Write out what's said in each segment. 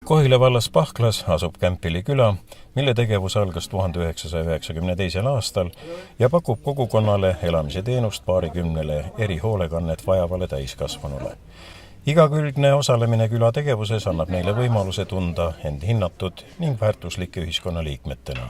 Kohila vallas Pahklas asub Kämpili küla, mille tegevus algas 1992. aastal ja pakub kogukonnale elamise teenust paarikümnele erihoolekannet vajavale täiskasvanule. Igakülgne osalemine küla tegevuses annab neile võimaluse tunda end hinnatud ning väärtuslike ühiskonnaliikmetena.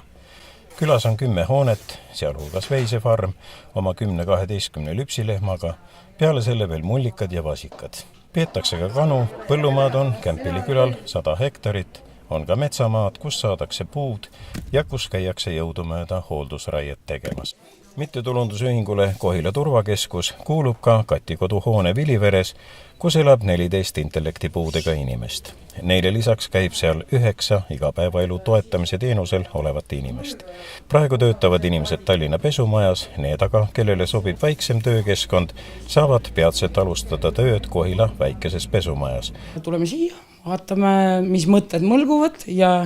Külas on 10 hoonet, sealhulgas veisefarm, oma 10-12 lüpsilehmaga, peale selle veel mullikad ja vasikad. Peetakse ka kanu, põllumaad on Kämpili külal 100 hektarit, on ka metsamaad, kus saadakse puud ja kus käiakse jõudumööda hooldusraiet tegemas. Mittetulundusühingule Kohila turvakeskus kuulub ka Katikodu hoone Viliveres, kus elab 14 intellektipuudega inimest. Neile lisaks käib seal 9 igapäevaelu toetamise teenusel olevat inimest. Praegu töötavad inimesed Tallinna pesumajas, need aga, kellele sobib väiksem töökeskkond, saavad peatselt alustada tööd Kohila väikeses pesumajas. Tuleme siia, vaatame, mis mõtted mõlguvad ja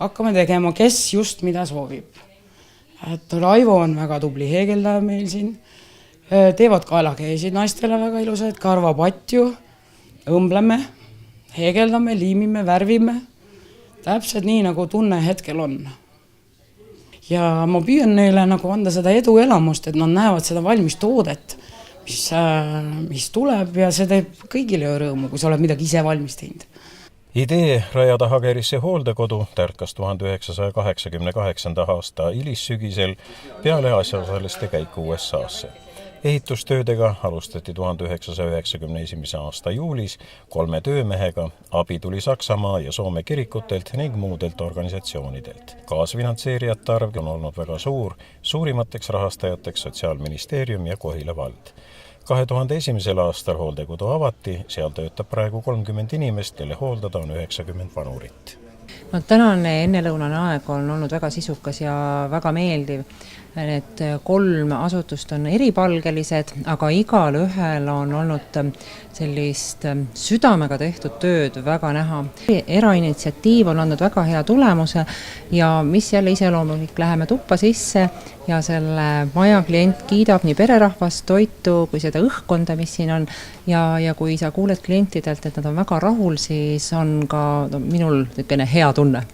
hakkame tegema, kes just mida soovib. Raivo on väga tubli heegeldaja meil siin, teevad kaelakeesid naistele väga ilusad, karvapatju, õmbleme, heegeldame, liimime, värvime, täpselt nii, nagu tunne hetkel on. Ja ma püüan neile anda seda eduelamust, et nad näevad seda valmis toodet, mis tuleb ja see teeb kõigile rõõmu, kui sa oled midagi ise valmis teinud. Idee rajada Hagerisse hooldekodu tärkas 1988. aasta hilissügisel peale asjaosaliste käiku USA-sse. Ehitustöödega alustati 1991. aasta juulis 3 töömehega, abi tuli Saksamaa ja Soome kirikutelt ning muudelt organisatsioonidelt. Kaasfinantseerijate arv on olnud väga suur, suurimateks rahastajateks Sotsiaalministeerium ja Kohila vald. 2001. aastal hooldekodu avati, seal töötab praegu 30 inimest, kelle hooldada on 90 vanurit. Tänane ennelõunane aeg on olnud väga sisukas ja väga meeldiv. Need 3 asutust on eripalgelised, aga igal ühel on olnud sellist südamega tehtud tööd väga näha. Erainitsiatiiv on andnud väga hea tulemuse ja mis jälle iseloomulik, läheme tuppa sisse ja selle maja klient kiidab nii pererahvast, toitu kui seda õhkkonda, mis siin on. Ja kui sa kuuled klientidelt, et nad on väga rahul, siis on ka minul hea tunne.